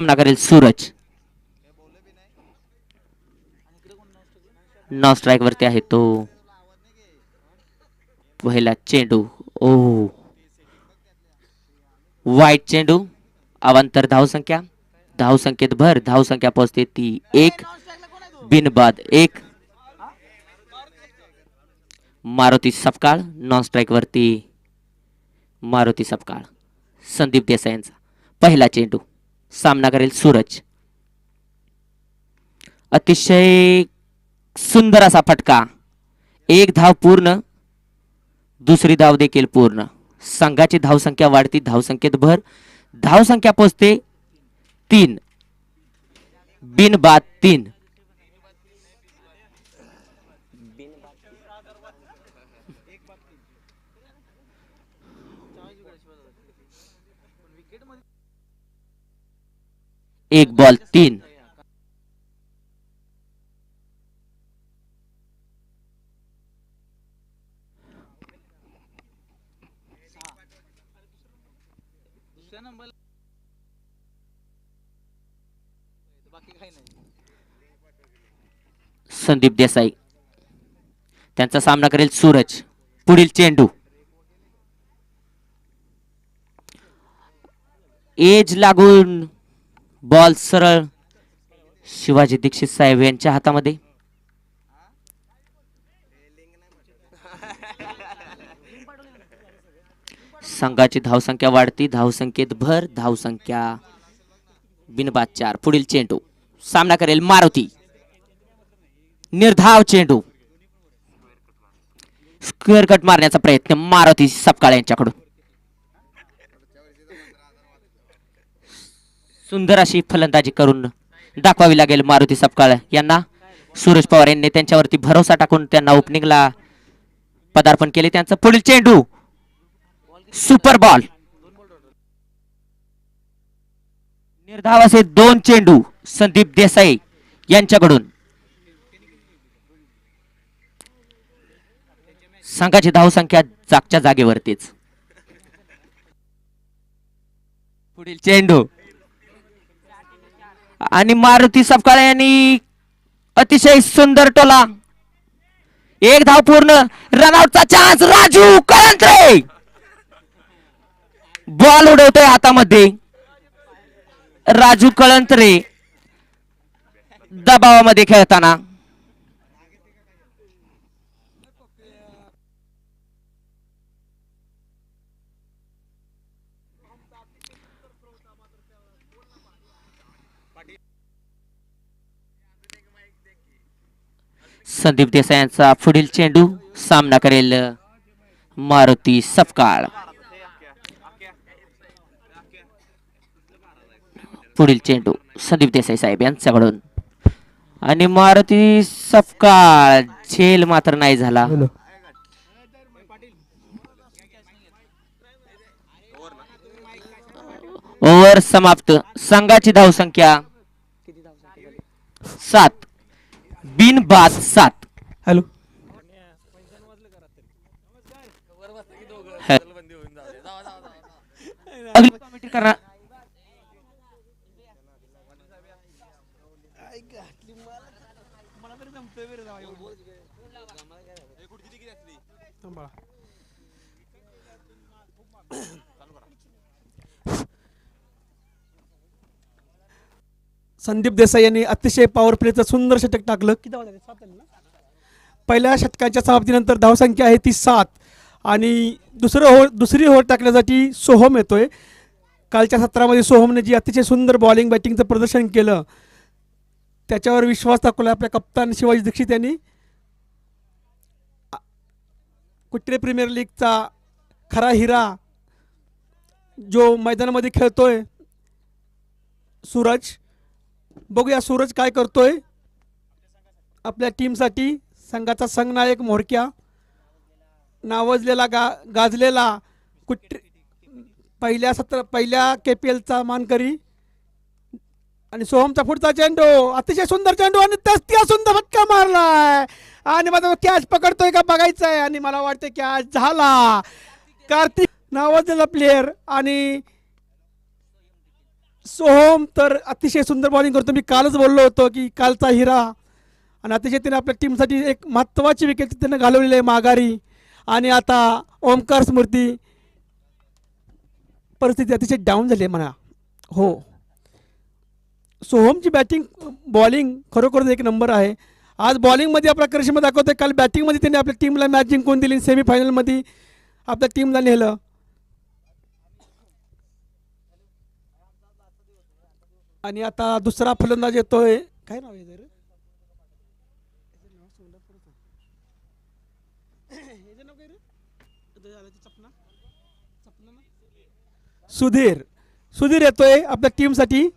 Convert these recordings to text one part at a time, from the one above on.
सामना करेल Suraj. Non strike वरती आहे तो. पहिला चेंडू. ओ वाईट चेंडू. अवांतर धावसंख्या. धावसंख्येत भर. धावसंख्या पोहोचते ती 1. बिनबाद 1. मारुती सपकाळ नॉन स्ट्राइक वरती. मारुती सपकाळ. संदीप देसाई यांचा पहिला चेंडू. सामना करेल सूरज. अतिशय सुंदर असा फटका. 1 धाव पूर्ण. दुसरी धाव देखील पूर्ण. संघाची धावसंख्या वाढती. धावसंख्येत भर. धावसंख्या पोहोचते 3. बिनबाद 3. एक बॉल 3. संदीप देसाई त्यांचा सामना करेल सूरज. पुढील चेंडू. एज लागून बॉल सरळ शिवाजी दीक्षित साहेब यांच्या हातामध्ये. संघाची धावसंख्या वाढती. धावसंख्येत भर. धावसंख्या बिनबाद 4. पुढील चेंडू. सामना करेल मारुती. निर्धाव चेंडू. स्क्वेअर कट मारण्याचा प्रयत्न मारुती सपकाळ यांच्याकडून. सुंदर अशी फलंदाजी करून दाखवावी लागेल मारुती सपकाळ यांना. सूरज पवार यांनी त्यांच्यावरती भरोसा टाकून त्यांना ओपनिंगला पदार्पण केले. त्यांचं पुढील चेंडू. Super ball. निर्धाव असे 2 चेंडू संदीप देसाई यांच्याकडून. संघाची धावसंख्या जागच्या जागेवरतीच. पुढील चेंडू. आणि मारुती सपकाळ यांनी अतिशय सुंदर टोला. 1 धाव पूर्ण. रनआउटचा चान्स. राजू कळंत्रे बॉल उडवतोय हातामध्ये. राजू कळंत्रे दबावामध्ये खेळताना. संदीप देसाई यांचा पुढील चेंडू. सामना करेल मारुती सपकाळ. पुढील चेंडू संदीप देसाई साहेब यांच्याकडून. आणि मारुती सपकाळ झेल मात्र नाही झाला. ओव्हर समाप्त. संघाची धावसंख्या 7. बिनबाद 7. हॅलो. संदीप देसाई यांनी अतिशय पॉवर प्लेचं सुंदर षटक टाकलं. किती धावा झाल्या? 7 ना. पहिल्या षटकाच्या समाप्तीनंतर धावसंख्या आहे ती 7. आणि दुसरी ओव्हर टाकण्यासाठी सोहम येतोय. कालच्या सत्रामध्ये सोहमने जी अतिशय सुंदर बॉलिंग बॅटिंगचं प्रदर्शन केलं त्याच्यावर विश्वास दाखवला आपल्या कप्तान शिवाजी दीक्षित यांनी. कुट्रे प्रीमियर लीगचा खरा हिरा जो मैदानामध्ये खेळतोय सूरज. बघूया सूरज काय करतोय आपल्या टीमसाठी. संघाचा संघनायक म्होरक्या नावाजलेला गाजलेला पहिल्या KPLचा मानकरी. आणि सोहमचा पुढचा चेंडू. अतिशय सुंदर चेंडू आणि त्या सुंदर फटका मारलाय. आणि माझा कॅच पकडतोय का बघायचं आहे. आणि मला वाटतं कॅच झाला. कार्तिक नावाजलेला प्लेयर आणि सोहम तर अतिशय सुंदर बॉलिंग करतो. मी कालच बोललो होतो की कालचा हिरा, आणि अतिशय त्याने आपल्या टीमसाठी एक महत्त्वाची विकेट त्यानं घालवलेली आहे माघारी. आणि आता ओमकार स्मृती परिस्थिती अतिशय डाऊन झाली आहे म्हणा. हो, सोहमची बॅटिंग बॉलिंग खरोखरच एक नंबर आहे. आज बॉलिंगमध्ये आपला करिश्मा दाखवतोय. काल बॅटिंगमध्ये त्यांनी आपल्या टीमला मॅच जिंकून दिली, सेमीफायनलमध्ये आपल्या टीमला नेलं. आणि आता दुसरा फलंदाज येतोय. काय नाव आहे जर सुधीर. सुधीर येतोय आपल्या टीमसाठी.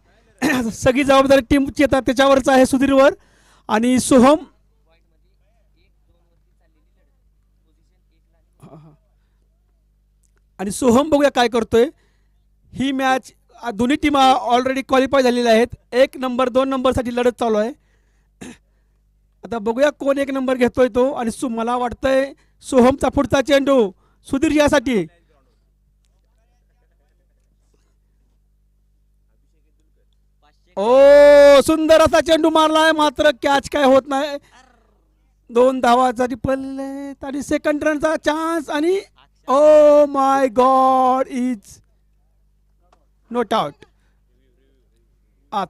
सगळी जबाबदारी टीमची आता त्याच्यावरच आहे, सुधीरवर. आणि सोहम बघूया काय करतोय. ही मॅच दोन्ही टीम ऑलरेडी क्वालिफाय झालेल्या आहेत. 1 नंबर 2 नंबरसाठी लढत चालू आहे. आता बघूया कोण 1 नंबर घेतोय तो. आणि मला वाटतंय सोहमचा पुढचा चेंडू सुधीर यासाठी. ओ, सुंदर असा चेंडू मारलाय, मात्र कॅच काय होत नाही. 2 धावासाठी पडले आणि सेकंड रनचा चान्स. आणि oh my God, is not out.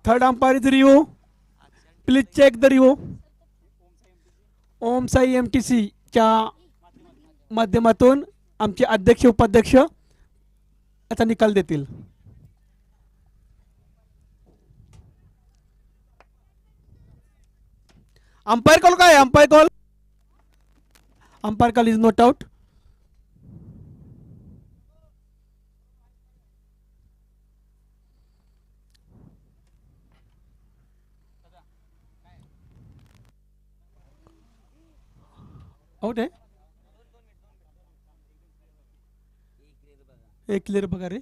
Third umpire is review. Please check the review. Om Sai MTC च्या माध्यमातून आमचे अध्यक्ष उपाध्यक्ष याचा निकाल देतील. अंपायर कॉल काय? Umpire call is not out. Out आहे. एक क्लिअर बघा रे.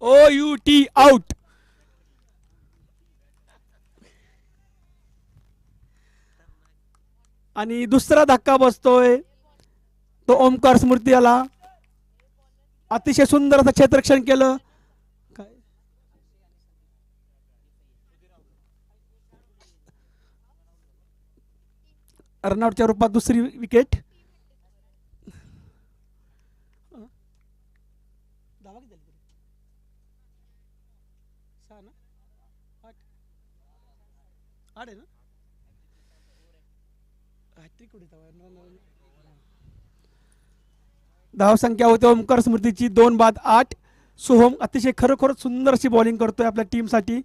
OUT out. आणि दुसरा धक्का बसतोय तो ओमकार स्मृती याला. अतिशय सुंदर असं क्षेत्ररक्षण केलं. काय रनआउटच्या रूपात दुसरी विकेट. धावसंख्या होते ओमकार स्मृतीची 2 बाद 8. सोहम अतिशय खरोखर सुंदर अशी बॉलिंग करतोय आपल्या टीमसाठी.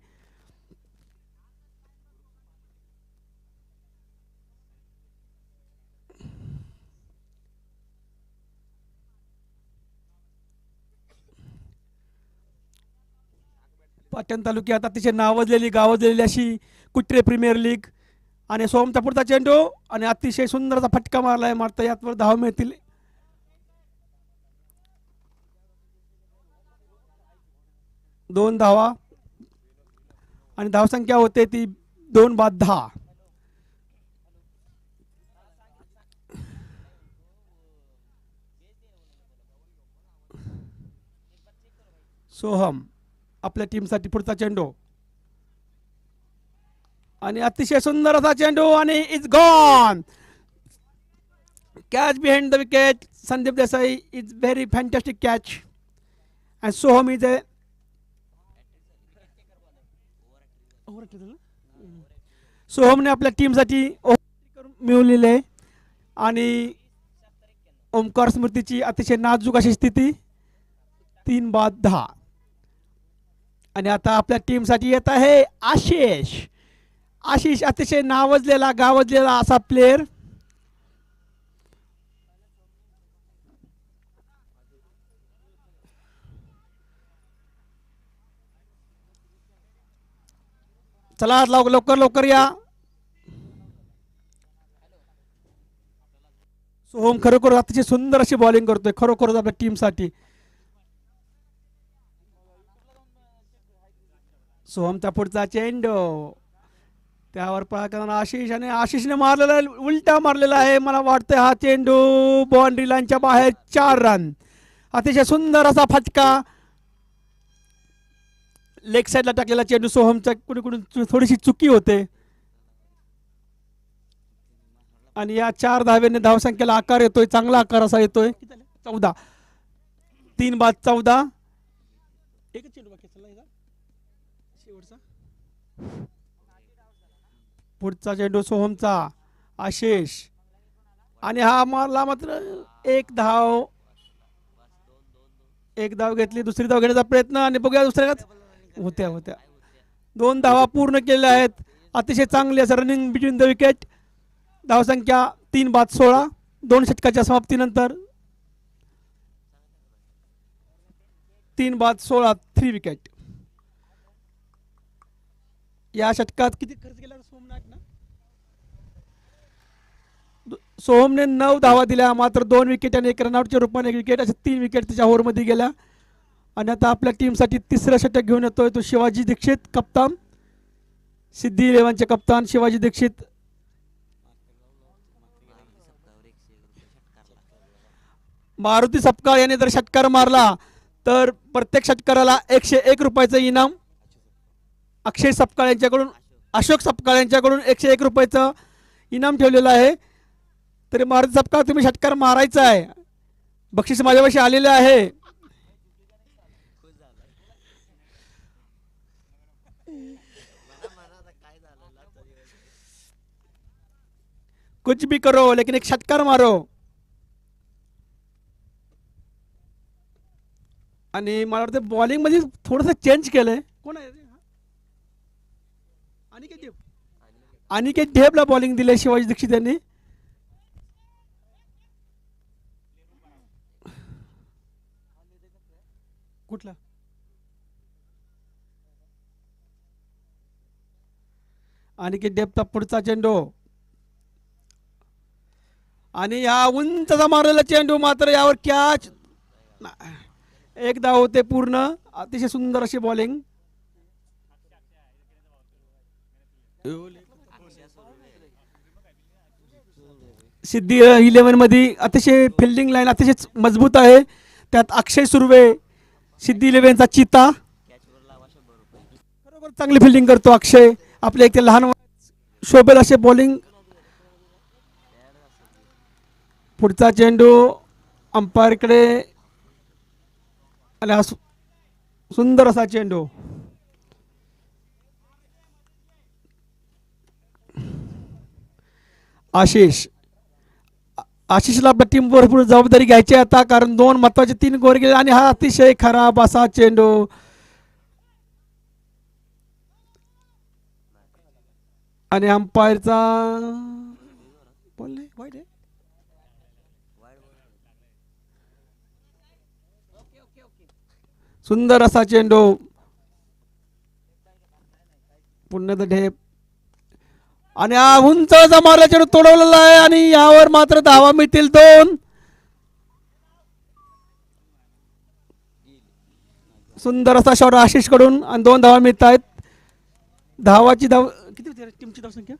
पाटण तालुक्यात अतिशय नावाजलेली गावाजलेली अशी कुट्रे प्रीमियर लीग. आणि सोहमचा पुढचा चेंडू आणि अतिशय सुंदर असा फटका मारलाय. मारता यातवर धाव मिळतील. 2 धावा आणि धावसंख्या होते ती 2 बाद 10. सोहम आपल्या टीमसाठी पुढचा चेंडू आणि अतिशय सुंदर असा चेंडू आणि is gone. Catch behind the wicket. Sandeep Desai is very fantastic catch. And Soham is a सोहमने आपल्या टीमसाठी मिळवलेले आहे. आणि ओमकार स्मृतीची अतिशय नाजूक अशी स्थिती 3 बाद 10. आणि आता आपल्या टीमसाठी येत आहे आशिष. आशिष अतिशय नावाजलेला गावाजलेला असा प्लेयर. चला लवकर लवकर या. सोहम खरोखर अतिशय सुंदर अशी बॉलिंग करतोय खरोखरच आपल्या टीमसाठी. सोहमचा पुढचा चेंडू त्यावर पहा करणारा आशिष आणि आशिषने मारलेला आहे, उलटा मारलेला आहे. मला वाटतं हा चेंडू बाउंड्री लाईनच्या बाहेर 4 रन. अतिशय सुंदर असा फटका. लेग साईडला टाकलेला चेंडू सोहमचा कुणी कुणी थोडीशी चुकी होते आणि या 4 धावेने धावसंख्येला आकार येतोय, चांगला आकार असा येतोय. 14. 3 बाद 14. एकच चेंडू बाकी आहे, शेवटचा. पुढचा चेंडू सोहमचा, आशिष आणि हा मारला मात्र एक धाव घेतली. दुसरी धाव घेण्याचा प्रयत्न आणि बघूया दुसऱ्या होत्या 2 धावा पूर्ण केल्या आहेत. अतिशय चांगली असं रनिंग बिटवीन द विकेट. धावसंख्या 3 बाद 16. 2 षटकाच्या समाप्तीनंतर 3 बाद 16, 3 विकेट. या षटकात किती खर्च केला सोहमने 9 धावा दिल्या, मात्र 2 विकेट आणि 1 रनआउटच्या रूपाने 1 विकेट, अशा 3 विकेट त्याच्या ओव्हरमध्ये गेल्या. आणि आता आपल्या टीमसाठी तिसरं षटक घेऊन येतोय तो शिवाजी दीक्षित, कप्तान. सिद्धी 11चे कप्तान शिवाजी दीक्षित. मारुती सपकाळ याने जर षटकार मारला तर प्रत्येक षटकाराला 101 रुपयाचं इनाम. अक्षय सपकाळ यांच्याकडून, अशोक सपकाळ यांच्याकडून 101 रुपयाचं इनाम ठेवलेलं आहे. तरी मारुती सपकाळ तुम्ही षटकार मारायचा आहे. बक्षीस माझ्यापाशी आलेले आहे. कुछ भी करो लेकिन एक षटकार मारो. आणि मला वाटतं बॉलिंग मध्ये थोडंसं चेंज केलंय. कोण आहे अनिकेत ढेबला बॉलिंग दिले शिवाजी दीक्षित यांनी. कुठला अनिकेत ढेबचा पुढचा चेंडू आणि या उंचचा मारलेला चेंडू, मात्र यावर कॅच. 1 धाव होते पूर्ण. अतिशय सुंदर अशी बॉलिंग. सिद्धी 11 मध्ये अतिशय फिल्डिंग लाईन अतिशय मजबूत आहे. त्यात अक्षय सुर्वे, सिद्धी 11चा चिता. बरोबर चांगली फिल्डिंग करतो अक्षय. आपले एक लहान शोभेल असे बॉलिंग. पुढचा चेंडू अंपायरकडे आणि हा सुंदर असा चेंडू. आशिषला आपल्या टीम भरपूर जबाबदारी घ्यायची आता, कारण 2 महत्वाचे 3 गोल गेले आणि हा अतिशय खराब असा चेंडू. आणि अंपायरचा बोलले वाईट आहे. सुंदर असा चेंडू. पुन्हा ढेप आणि हा उंचचा मारला चेंडू तोडवलेला आहे आणि यावर मात्र धावा मिळतील 2. सुंदर असा शॉट आशिष कडून आणि 2 धावा मिळत आहेत. धावाची धाव किती होती टीमची धावसंख्या?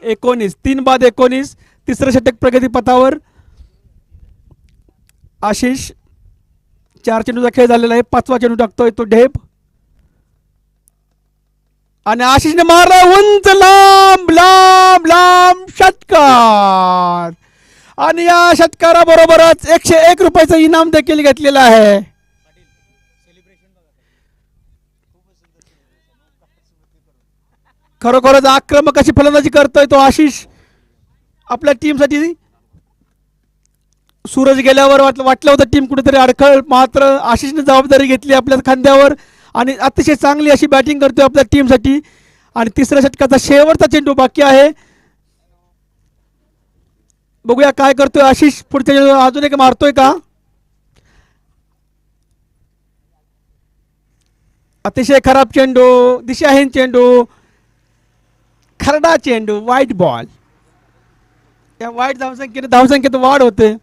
19. 3 बाद 19. तिसरं षटक प्रगती पथावर. आशिष 4 चेंडूचा खेळ झालेला आहे. 5वा चेंडू टाकतोय तो ढेप आणि आशिषने मारला उंच लांब लांब लांब षटकार. आणि या षटकाराबरोबरच 101 रुपयाचं इनाम देखील घेतलेलं आहे. खरोखरच आक्रमक अशी फलंदाजी करतोय तो आशिष आपल्या टीमसाठी. सूरज गेल्यावर वाटलं होतं टीम कुठेतरी अडखळ, मात्र आशिषने जबाबदारी घेतली आपल्या खांद्यावर आणि अतिशय चांगली अशी बॅटिंग करतोय आपल्या टीमसाठी. आणि तिसऱ्या षटकाचा शेवटचा चेंडू बाकी आहे. बघूया काय करतोय आशिष. पुढच्या चेंडू अजून एक मारतोय का? अतिशय खराब चेंडू, दिशाहीन चेंडू, खरडा चेंडू, वाईट बॉल. या वाईट धावसंख्येत वाढ होते.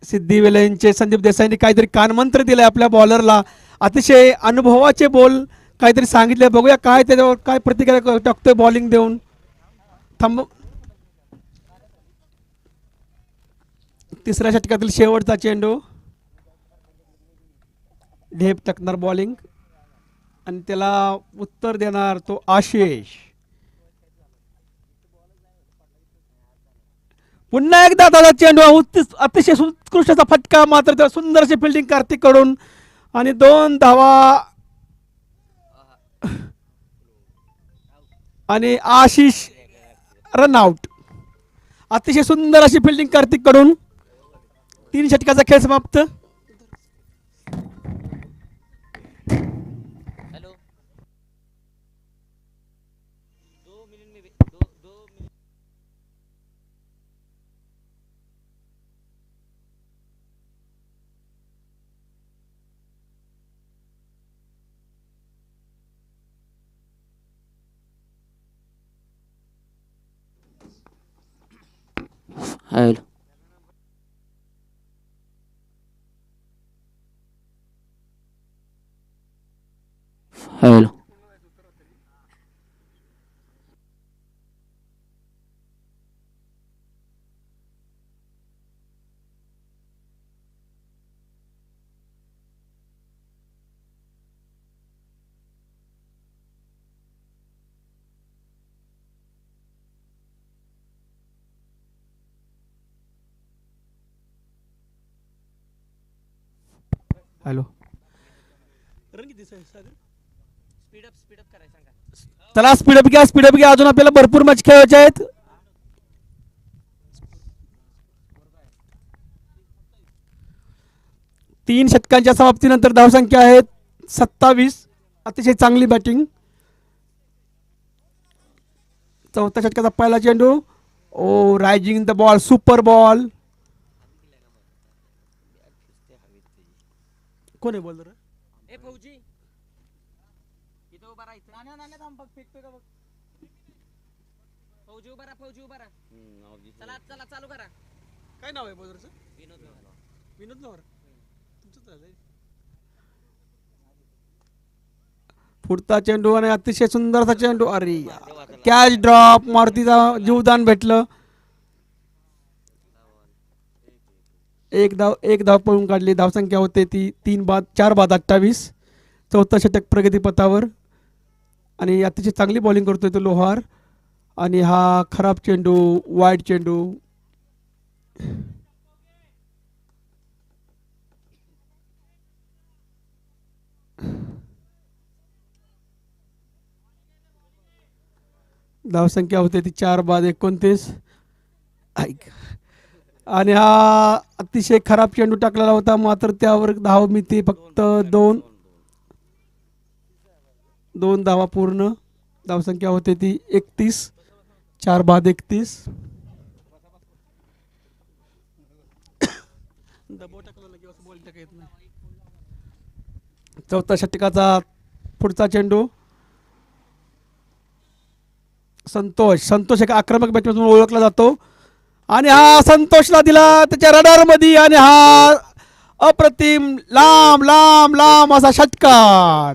सिद्धी वेलेंचे संदीप देसाईंनी काहीतरी कानमंत्र दिलाय आपल्या बॉलरला. अतिशय अनुभवाचे बॉल काहीतरी सांगितले. बघूया काय त्याच्यावर काय प्रतिक्रिया टाकतोय बॉलिंग देऊन. थांब. तिसऱ्या षटकातील शेवटचा चेंडू. ढेप टाकणार बॉलिंग आणि त्याला उत्तर देणार तो आशिष. पुन्हा एकदा दादा चेंडू. अतिशय उत्कृष्टचा फटका. मात्र त्याला सुंदरशी फिल्डिंग कार्तिक कडून आणि 2 धावा आणि आशिष रनआउट. अतिशय सुंदर अशी फिल्डिंग कार्तिक कडून. 3 षटकाचा खेळ समाप्त. हॅलो. हॅलो. हॅलो. चला स्पीडअप घ्या, स्पीडअप घ्या. अजून आपल्याला भरपूर मॅच खेळायचे आहेत. तीन षटकांच्या समाप्तीनंतर धावसंख्या आहेत 27. अतिशय चांगली बॅटिंग. चौथ्या षटकाचा पहिला चेंडू. Oh rising the ball. Super ball. कोण आहे बॉलर? ए फौजी इथं उभा राहा. इथं नाण्या थांब बघ फेकतोय का बघ. फौजी उभा राहा. फौजी उभा राहा. चला चला चालू करा. काय नाव आहे बॉलरचं? विनोद विनोद नवर. तुमचंच झालंय. पुढचा चेंडू आणि अतिशय सुंदरचा चेंडू. अरे कॅच ड्रॉप. मारुतीचा जीवदान भेटलं. एक धाव पळून काढली. धावसंख्या होते ती 4 बाद 28. चौथा षटक प्रगतीपथावर आणि अतिशय चांगली बॉलिंग करतोय तो लोहार. आणि हा खराब चेंडू. वाईड चेंडू. धावसंख्या होते ती 4 बाद 29. आणि हा अतिशय खराब चेंडू टाकलेला होता. मात्र त्यावर धाव मिती फक्त 2 धावा पूर्ण. धावसंख्या होते ती 31. 4 बाद 31. चौथा षटकाचा पुढचा चेंडू. संतोष एक आक्रमक बॅट्समॅन म्हणून ओळखला जातो. आणि हा संतोषला दिला त्याच्या रडार मध्ये. आणि हा अप्रतिम लांब लांब लांब असा षटकार.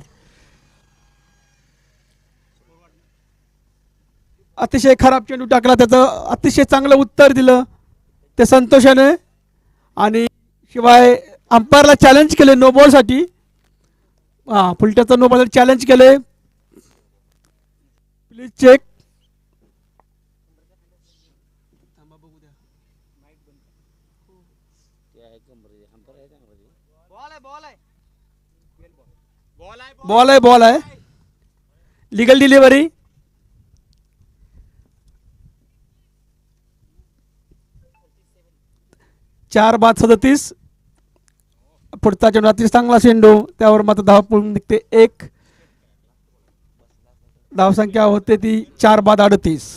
अतिशय खराब चेंडू टाकला. त्याचं अतिशय चांगलं उत्तर दिलं ते संतोषाने. आणि शिवाय अंपायरला चॅलेंज केले नो बॉल साठी. फुलट्याचा नो बॉल चॅलेंज केले. Please check. बॉल आहे. Legal delivery. चार बाद 37. पुढचा चेंडू अतिशय चांगला चेंडू. त्यावर मात्र धाव पळून निघते 1. धावसंख्या होते ती 4 बाद 38.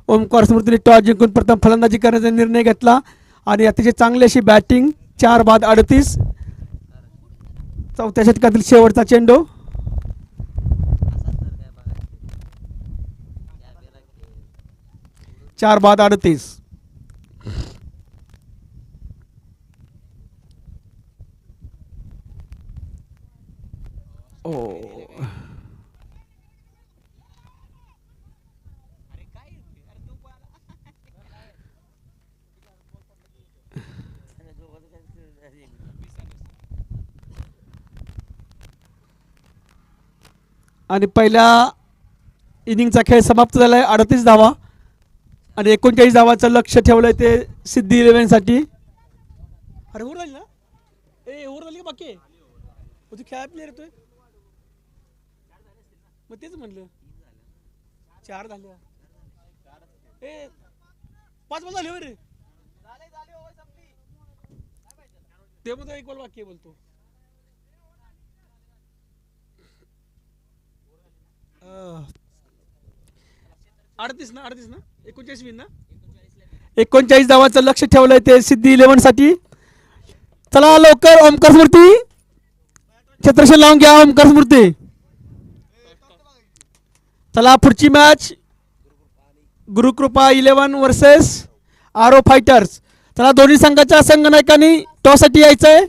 ओमकार स्मृतीने टॉस जिंकून प्रथम फलंदाजी करण्याचा निर्णय घेतला. आणि अतिशय चांगली अशी बॅटिंग. 4 बाद 38. चौथ्या षटकातील शेवटचा चेंडू. चार बाद 38. ओ आणि पहिल्या इनिंगचा खेळ समाप्त झाला आहे. 38 धावा आणि 39 धावाचं लक्ष ठेवलंय ते सिद्धी 11साठी. अरे उर झाली ना ए उर झाली का बाकी आहे? तू खेळा प्लेअर येतोय मग तेच म्हणलं 4 झाले ए 5 बॉल झाले रे ते मग 1 बॉल बाकी आहे बोलतो. 38 ना 39 विन ना 39 धावाचं लक्ष ठेवलंय ते सिद्धी 11साठी. चला लवकर ओमकार स्मृती क्षेत्रक्षण लावून घ्या. ओमकार स्मृती चला पुढची मॅच गुरुकृपा 11 वर्सेस आरो फायटर्स. चला दोन्ही संघाच्या संघनायकांनी टॉससाठी यायचंय.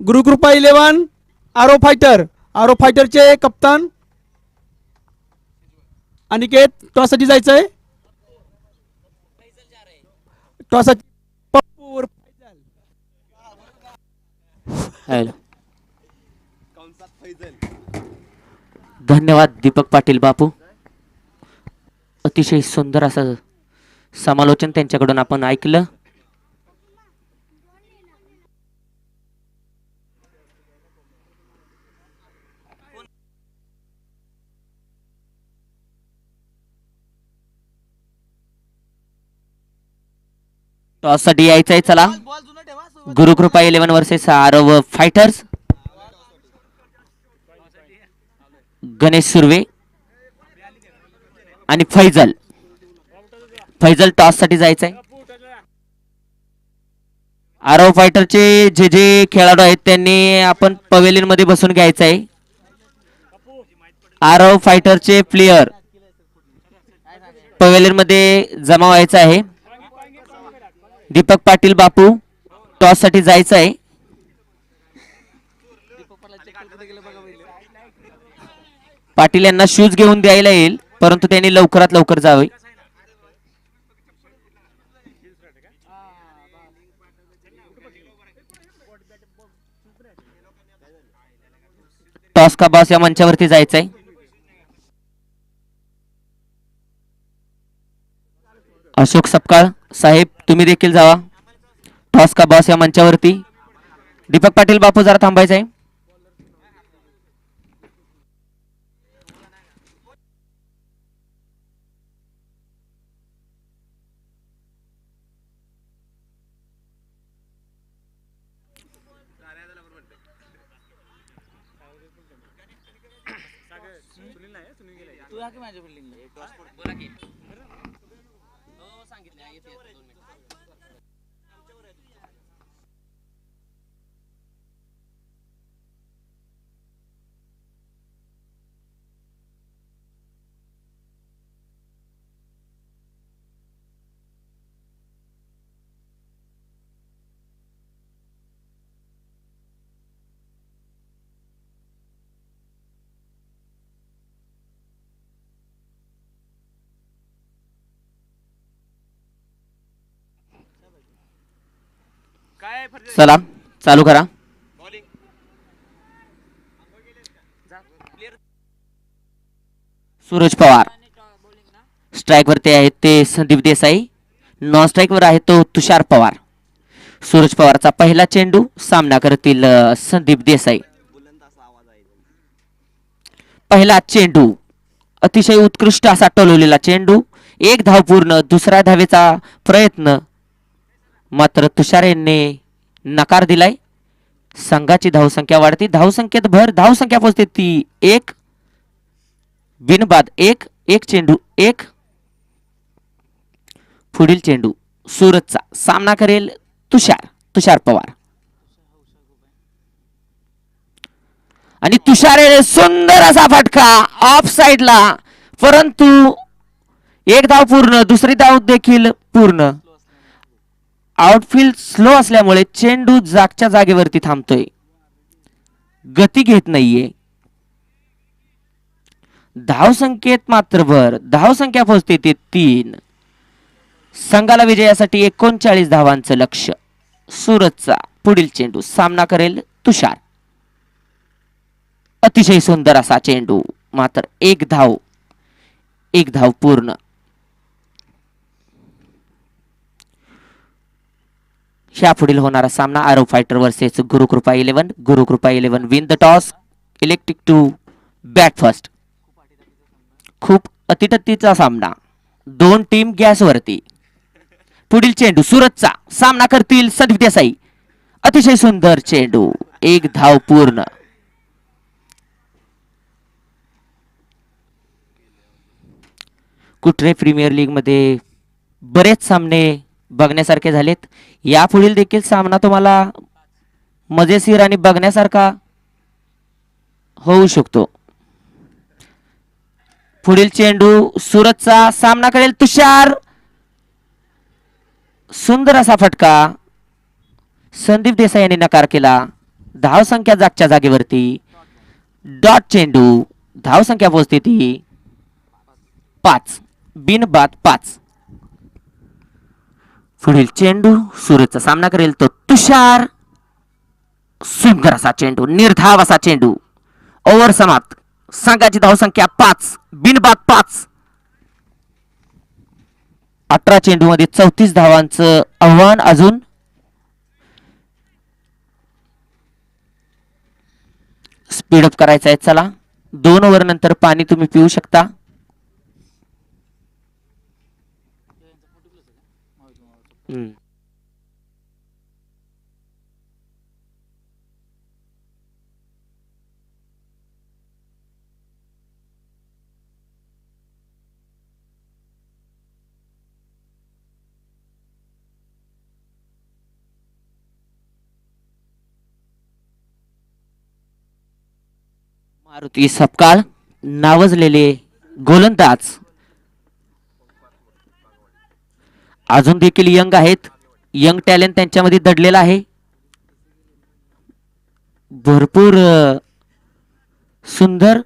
गुरुकृपा 11 आरो फायटरचे कप्तान अनिकेत टॉससाठी जायचंय. टॉससाठी पप्पू हॅलो धन्यवाद दीपक पाटील बापू. अतिशय सुंदर असं समालोचन त्यांच्याकडून आपण ऐकलं. टॉस साठी यायचंय. चला गुरुकृपा 11 वर्सेस आरव फायटर्स. गणेश सुर्वे आणि फैजल टॉस साठी जायचंय. आरव फायटरचे जे जे खेळाडू आहेत त्यांनी आपण पवेलियन मध्ये बसून घ्यायचंय. आरव फायटरचे प्लेयर पवेलियन मध्ये जमा व्हायचं आहे. दीपक पाटील बापू टॉस साठी जायचं आहे. पाटील यांना शूज घेऊन द्यायला येईल परंतु त्यांनी लवकरात लवकर जावे. टॉस का बॉस या मंचावरती जायचंय. अशोक सपकाळ साहेब तुम्ही देखील जावा. टॉस का बॉस या मंचावरती. दीपक पाटील बापू जरा थांबायचंय. चला चालू करा. सूरज पवार स्ट्राइक वरती आहेत ते संदीप देसाई. नॉन स्ट्राइक वर आहे तो तुषार पवार. सूरज पवारचा पहिला चेंडू सामना करतील संदीप देसाई. पहिला चेंडू अतिशय उत्कृष्ट असा टोलवलेला चेंडू. 1 धाव पूर्ण. दुसऱ्या धावेचा प्रयत्न मात्र तुषार यांनी नकार दिलाय. संघाची धावसंख्या वाढती. धावसंख्येत भर. धावसंख्या पोहोचते ती 1 बिनबाद 1 चेंडू 1. पुढील चेंडू सूरजचा सामना करेल तुषार पवार. आणि तुषार सुंदर असा फटका ऑफ साइडला परंतु 1 धाव पूर्ण. दुसरी धाव देखील पूर्ण. आउटफील्ड स्लो असल्यामुळे चेंडू जागच्या जागेवरती थांबतोय. गती घेत नाहीये. धाव संख्येत मात्र भर. धाव संख्या पोहोचते ते 3. संघाला विजयासाठी 39 धावांचं लक्ष. सूरजचा पुढील चेंडू सामना करेल तुषार. अतिशय सुंदर असा चेंडू, मात्र एक धाव पूर्ण. ह्या पुढील होणारा सामना arrow fighter versus Gurukrupa 11. Gurukrupa 11 win the toss, elected to bat first. खूप अतिटत्तीचा सामना, दोन टीम गॅसवरती. पुढील चेंडू सूरजचा सामना करतील संदीप देसाई. अतिशय सुंदर चेंडू, एक धाव पूर्ण. कुठले प्रीमियर लीग मध्ये बरेच सामने बघण्यासारखे झालेत. यापुढील देखील सामना तुम्हाला मजेशीर आणि बघण्यासारखा होऊ शकतो. पुढील चेंडू सूरजचा सामना करेल तुषार. सुंदर असा फटका, संदीप देसाई यांनी नकार केला. धाव संख्या जागच्या जागेवरती. डॉट चेंडू, धाव संख्या पोहोचते ती 5. बिनबाद 5. पुढील चेंडू सूरजचा सामना करेल तो तुषार. सुंदर असा चेंडू, निर्धाव असा चेंडू. ओव्हर समाप्त. संघाची धावसंख्या 5. बिनबाद 5. 18 चेंडू मध्ये 34 धावांचं आव्हान. अजून स्पीडअप करायचं आहे. चला, 2 ओव्हर नंतर पाणी तुम्ही पिऊ शकता. मारुती सपकाळ नावाजलेले गोलंदाज अजून देखील यंग आहेत. यंग टॅलेंट त्यांच्यामध्ये दडलेला आहे. भरपूर सुंदर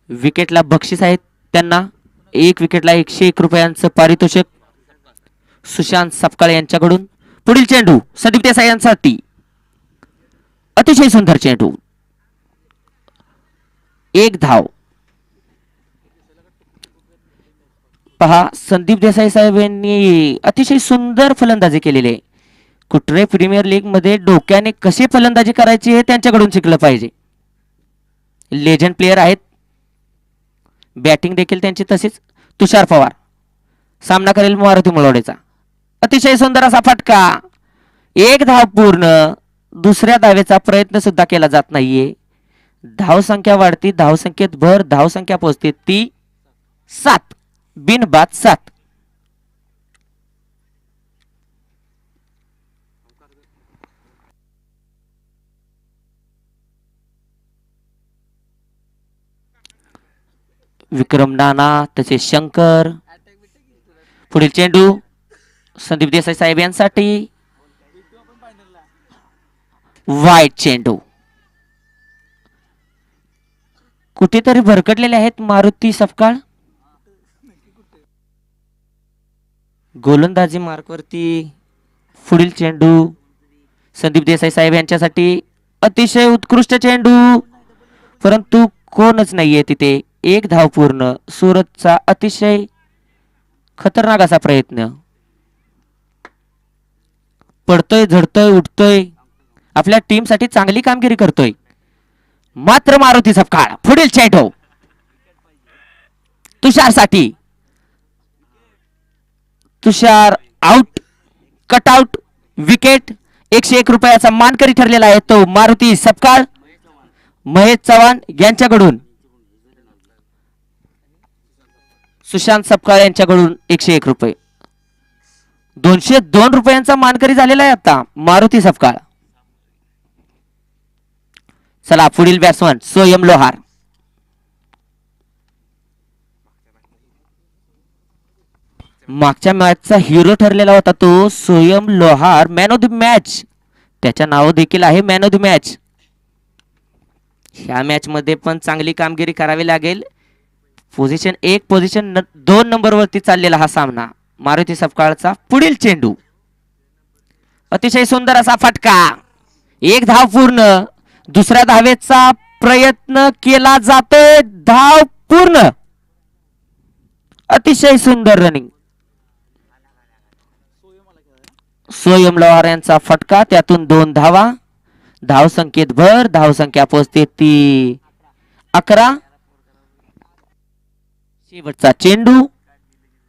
विकेटला बक्षीस आहेत त्यांना. 1 विकेटला 101 रुपयांचं पारितोषिक सुशांत सपकाळ यांच्याकडून. पुढील चेंडू संदीप देसाई यांसाठी. अतिशय सुंदर चेंडू, एक धाव. पहा, संदीप देसाई साहेब यांनी अतिशय सुंदर फलंदाजी केलेली आहे. कुठले प्रीमियर लीग मध्ये डोक्याने कशी फलंदाजी करायची हे त्यांच्याकडून शिकलं पाहिजे. लेजंड प्लेयर आहेत. बॅटिंग देखील त्यांची तशीच. तुषार पवार सामना करेल मारुती मुळवडेचा. अतिशय सुंदर असा फटका, एक धाव पूर्ण. दुसऱ्या धावेचा प्रयत्न सुद्धा केला जात नाहीये. धावसंख्या वाढती, धावसंख्येत भर. धावसंख्या पोहोचते ती 7. बिनबाद 7. विक्रम नाना तसेच शंकर. पुढील चेंडू संदीप देसाई साहेब यांसाठी. वाईट चेंडू. कुठेतरी भरकटलेले आहेत मारुती सपकाळ. गोलंदाजी मार्कवरती. पुढील चेंडू संदीप देसाई साहेब यांच्यासाठी. अतिशय उत्कृष्ट चेंडू, परंतु कोणच नाहीये तिथे. एक धाव पूर्ण. सूरजचा अतिशय खतरनाक असा प्रयत्न. पडतोय, झडतोय, उठतोय. आपल्या टीम साठी चांगली कामगिरी करतोय. मात्र मारुती सपकाळ. पुढील चेंडू तुषार साठी. तुषार आउट, कट आउट, विकेट. 101 रुपयाचा मानकरी ठरलेला आहे तो मारुती सपकाळ. महेश चव्हाण यांच्याकडून सुशांत सपकाळ यांच्याकडून 101 रुपये. 202 रुपयांचा मानकरी झालेला आहे आता मारुती सपकाळ. चला, पुढील बॅट्समन सोयम लोहार. मागच्या मॅचचा हिरो ठरलेला होता तो सोयम लोहार, मॅन ऑफ द मॅच. त्याच्या नाव देखील आहे मॅन ऑफ द मॅच. ह्या मॅच मध्ये पण चांगली कामगिरी करावी लागेल. पोझिशन 1 पोझिशन 2 नंबरवरती चाललेला हा सामना. मारुती सपकाळचा पुढील चेंडू, अतिशय सुंदर असा फटका. 1 धाव पूर्ण. दुसऱ्या धावेचा प्रयत्न केला जातोय. धाव पूर्ण. अतिशय सुंदर रनिंग. सोयम लोहार यांचा फटका, त्यातून 2 धावा. धाव संख्येत भर. धाव संख्या पोहोचते ती 11.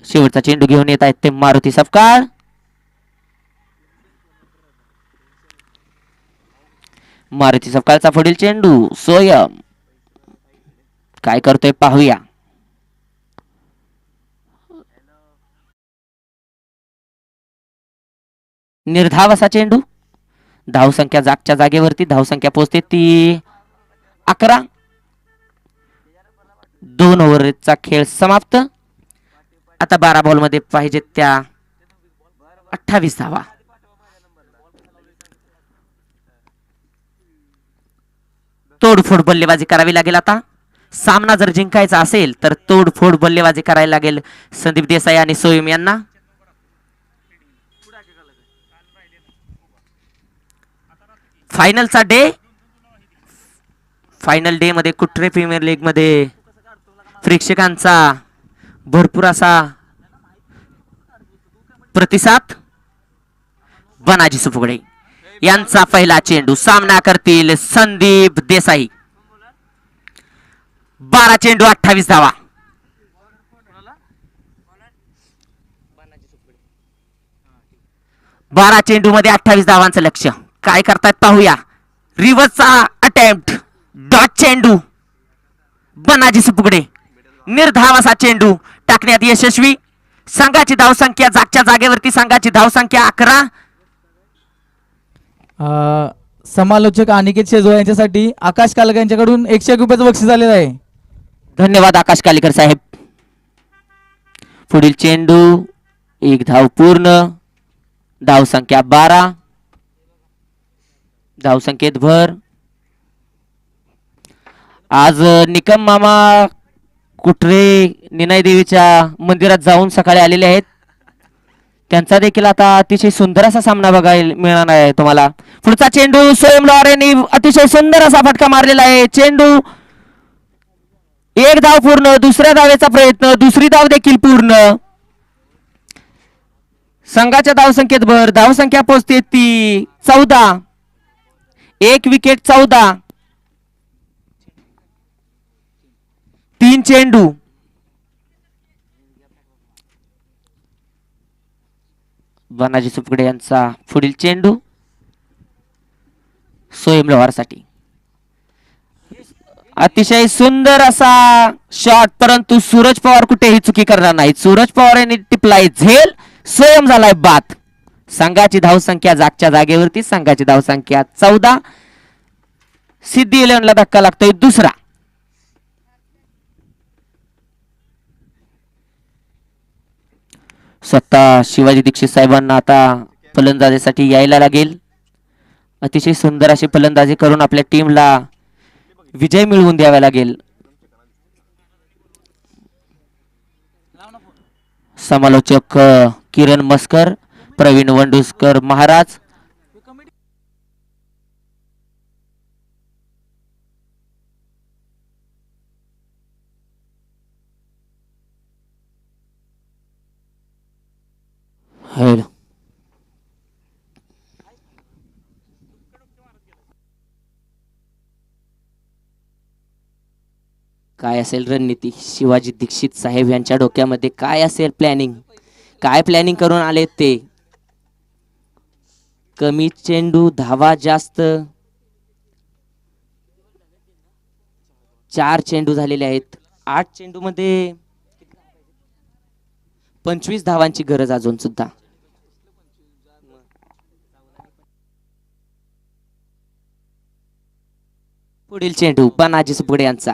शेवटचा चेंडू घेऊन येत आहेत ते मारुती सपकाळ. मारुती सपकाळचा पुढील चेंडू. सोयम काय करतोय पाहूया. निर्धाव असा चेंडू. धाव संख्या जागच्या जागेवरती. धाव संख्या पोहोचते ती 11. 2 ओव्हरचा खेळ समाप्त. आता 12 बॉल मध्ये पाहिजेत त्या 28 धावा. तोडफोड बल्लेबाजी करावी लागेल. आता सामना जर जिंकायचा असेल तर तोडफोड बल्लेबाजी करायला लागेल संदीप देसाई आणि सोयम यांना. फायनलचा डे. फायनल डे मध्ये कुट्रे प्रीमियर लीग मध्ये प्रेक्षकांचा भरपूर असा प्रतिसाद. बनाजी सुपुगडे यांचा पहिला चेंडू. सामना करतील संदीप देसाई. 12 चेंडू 28 धावा. बारा चेंडू मध्ये 28 धावांचं लक्ष्य. काय करतात पाहूया. रिव्हर्सचा अटेम्प्ट. डॉट चेंडू. बनाजी सुपुगडे निर्धाव असा चेंडू टाकण्यात यशस्वी. संघाची धावसंख्या जागच्या जागेवरती. संघाची धावसंख्या 11. समालोचक अनिकेत शेजवळ यांच्यासाठी आकाश कालक यांच्याकडून 101 रुपयाचं बक्षीस आलेलं आहे. धन्यवाद आकाश कालेकर साहेब. पुढील चेंडू. 1 धाव पूर्ण. धाव संख्या 12. धाव संख्येत भर. आज निकम मामा कुठरे निनाई देवीच्या मंदिरात जाऊन सकाळी आलेले आहेत. त्यांचा देखील आता अतिशय सुंदर असा सामना बघायला मिळणार आहे तुम्हाला. पुढचा चेंडू. सोयम लोहार यांनी अतिशय सुंदर असा फटका मारलेला आहे. चेंडू 1 धाव पूर्ण. दुसऱ्या धावेचा प्रयत्न. दुसरी धाव देखील पूर्ण. संघाच्या धावसंख्येत भर. धावसंख्या पोहोचते ती 14. 1 विकेट 14. 3 चेंडू. बनाजी सुपगडे यांचा पुढील चेंडू. सोयम लोहार साठी अतिशय सुंदर असा शॉट, परंतु सूरज पवार कुठेही चुकी करणार नाही. सूरज पवार यांनी टिपलाय झेल. सोयम झालाय बाद. संघाची धावसंख्या जागच्या जागेवरती. संघाची धावसंख्या 14. सिद्धी 11 ला धक्का लागतोय दुसरा. स्वतः शिवाजी दीक्षित साहेबांना आता फलंदाजीसाठी यायला लागेल. अतिशय सुंदर अशी फलंदाजी करून आपल्या टीमला विजय मिळवून द्यावा लागेल. समालोचक किरण मस्कर, प्रवीण वंडुस्कर महाराज. काय असेल रणनीती शिवाजी दीक्षित साहेब यांच्या डोक्यामध्ये? काय असेल प्लॅनिंग? काय प्लॅनिंग करून आले ते? कमी चेंडू, धावा जास्त. 4 चेंडू झालेले आहेत. 8 चेंडू मध्ये 25 धावांची गरज अजून सुद्धा. पुढील चेंडू बनाजी सुपगडे यांचा.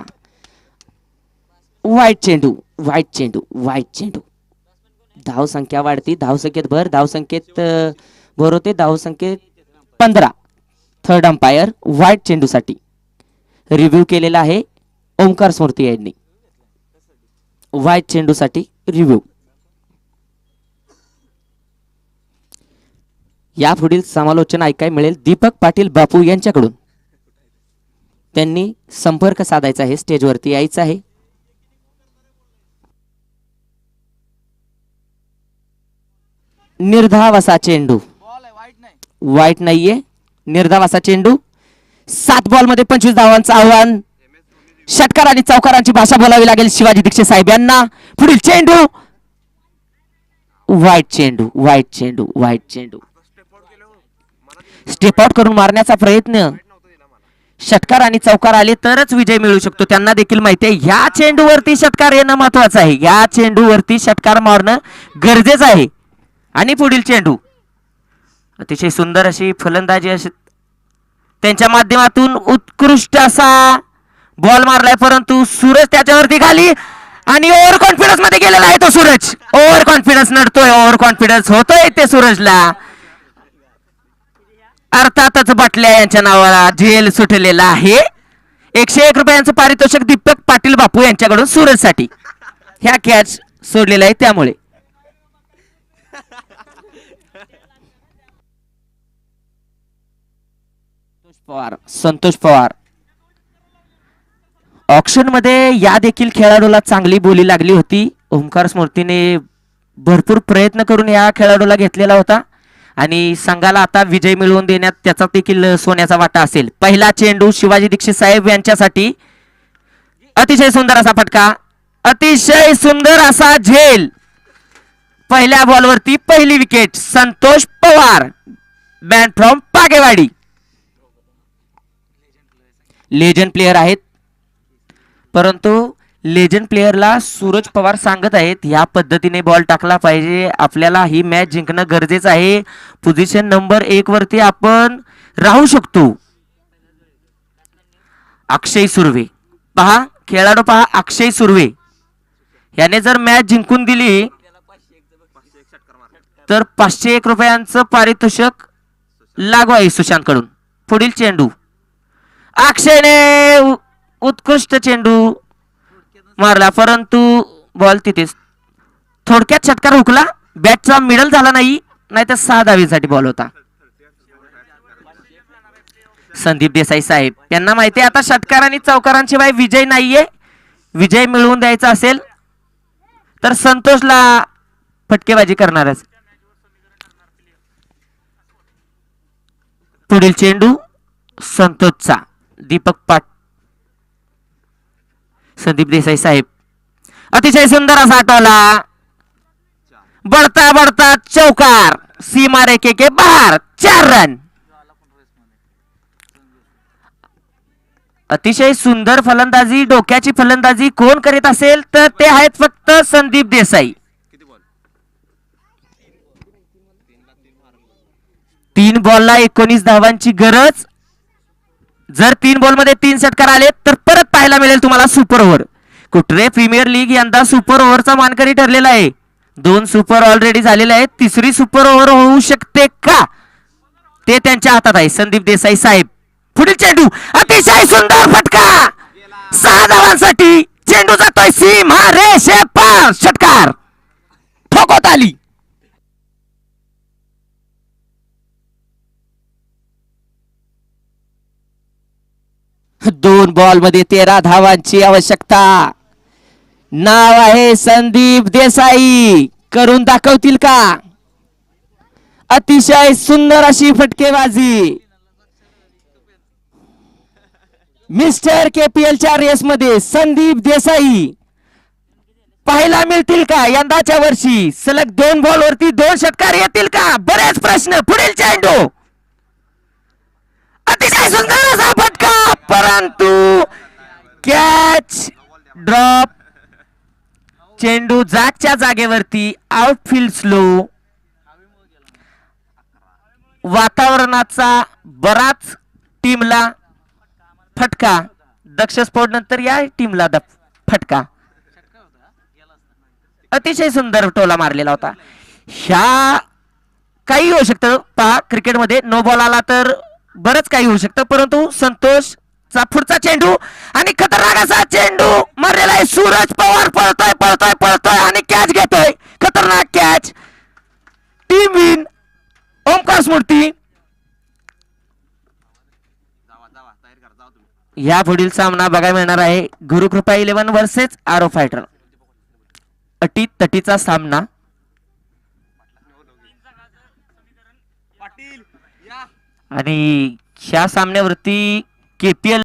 वाईट चेंडू, वाईट चेंडू, वाईट चेंडू. धावसंख्या वाढती, धावसंख्येत भर, धावसंख्येत भर होते, धावसंख्येत 15. थर्ड अंपायर व्हाईट चेंडूसाठी रिव्ह्यू केलेला आहे ओंकार स्मृती यांनी. व्हाईट चेंडूसाठी रिव्ह्यू. यापुढील समालोचन ऐकाय मिळेल दीपक पाटील बापू यांच्याकडून. त्यांनी संपर्क साधायचा आहे, स्टेजवरती यायचं आहे. निर्धाव असा चेंडू, वाईट नाहीये, निर्धाव असा चेंडू. 7 बॉल मध्ये 25 धावांचं आव्हान. षटकार आणि चौकारांची भाषा बोलावी लागेल शिवाजी दीक्षित साहेब यांना. पुढील चेंडू व्हाईट चेंडू, व्हाईट चेंडू, व्हाईट चेंडू. स्टेप आउट करून मारण्याचा प्रयत्न. षटकार आणि चौकार आले तरच विजय मिळू शकतो, त्यांना देखील माहिती आहे. ह्या चेंडूवरती षटकार येणं महत्वाचं आहे, या चेंडूवरती षटकार मारणं गरजेचं आहे. आणि पुढील चेंडू अतिशय सुंदर अशी फलंदाजी, अशी त्यांच्या माध्यमातून उत्कृष्ट असा बॉल मारलाय, परंतु सूरज त्याच्यावरती खाली आणि ओव्हर कॉन्फिडन्स मध्ये गेलेला आहे तो सूरज. ओव्हर कॉन्फिडन्स नडतोय, ओव्हर कॉन्फिडन्स होतोय ते सूरजला. अर्थातच बाटल्या यांच्या नावाला जेल सुटलेला आहे. 101 रुपयांचं पारितोषिक दीपक पाटील बापू यांच्याकडून सूरजसाठी. ह्या कॅच सोडलेला आहे त्यामुळे. संतोष पवार ऑक्शन मध्ये या देखील खेळाडूला चांगली बोली लागली होती. ओंकार स्मृतीने भरपूर प्रयत्न करून या खेळाडूला घेतलेला होता आणि संघाला आता विजय मिळवून देण्यात त्याचा देखील सोन्याचा वाटा असेल. पहिला चेंडू शिवाजी दीक्षित साहेब यांच्यासाठी. अतिशय सुंदर असा फटका, अतिशय सुंदर असा झेल. पहिल्या बॉलवरती पहिली wicket. Santosh Pawar man from Pagewadi. Legend player आहेत, परंतु लेजंड प्लेयरला सूरज पवार सांगत आहेत या पद्धतीने बॉल टाकला पाहिजे, आपल्याला ही मॅच जिंकणं गरजेचं आहे. पोझिशन नंबर 1 वरती आपण राहू शकतो. अक्षय सुर्वे पहा, खेळाडू पहा, अक्षय सुर्वे याने जर मॅच जिंकून दिली तर 501 रुपयांचं पारितोषिक लागू आहे सुशांत कडून. पुढील चेंडू अक्षयने उत्कृष्ट चेंडू मारला, परंतु बॉल तिथेच. थोडक्यात षटकार हुकला, बॅटचा मिडल झाला नाही, नाहीतर 6 धावींसाठी बॉल होता. संदीप देसाई साहेब यांना माहिती आहे आता षटकार आणि चौकारांशिवाय विजय नाहीये. विजय मिळवून द्यायचा असेल तर संतोषला फटकेबाजी करणारच. पुढील चेंडू संतोषचा. दीपक पाट संदीप देसाई साहेब अतिशय सुंदर असा टोला. बढ़ता बढ़ता चौकार, सीमा रेखे के बाहर, 4 रन. अतिशय सुंदर फलंदाजी, डोक्याची फलंदाजी कोण करीत असेल तर ते आहेत फक्त संदीप देसाई. 3 बॉलला 19 धावांची गरज. जर 3 बॉल मध्ये 3 षटकार आले तर परत पाहायला मिळेल तुम्हाला सुपर ओव्हर. कुठले प्रीमियर लीग यंदा सुपर ओव्हरचा मानकरी ठरलेला आहे. 2 सुपर ऑलरेडी झालेले आहेत, 3री सुपर ओव्हर होऊ शकते का ते त्यांच्या हातात आहे. संदीप देसाई साहेब पुढील चेंडू अतिशय सुंदर फटका, 6 धावांसाठी चेंडू जातोय सीमा रेषे पार. षटकार ठोकत आली. 2 बॉल मध्ये 13 धावांची आवश्यकता. नाव आहे संदीप देसाई, करून दाखवतील का? अतिशय सुंदर अशी फटकेबाजी. मिस्टर KPL च्या रेस मध्ये संदीप देसाई पाहायला मिळतील का यंदाच्या वर्षी? सलग 2 बॉल वरती 2 षटकार येतील का? बरेच प्रश्न. पुढील चेंडू अतिशय सुंदर असा फटका, परंतु कॅच ड्रॉप. चेंडू जागच्या जागेवरती आउटफील्ड स्लो. वातावरणाचा बराच टीमला फटका. दक्ष स्पोर्ट नंतर या टीमला फटका. अतिशय सुंदर टोला मारलेला होता. ह्या काही होऊ शकतं पहा, क्रिकेटमध्ये नो बॉल आला तर बरंच काही होऊ शकतं, परंतु संतोषचा पुढचा चेंडू आणि खतरनाक असा चेंडू मारलेला आहे. सूरज पवार पळतोय पळतोय पळतोय आणि कॅच घेतोय. खतरनाक कॅच, टीम विन. ओमकार स्मृती. या पुढील सामना बघायला मिळणार आहे गुरुकृपा 11 वर्सेस आरो फायटर. अटी तटीचा सामना. आणि ह्या सामन्यावरती KPL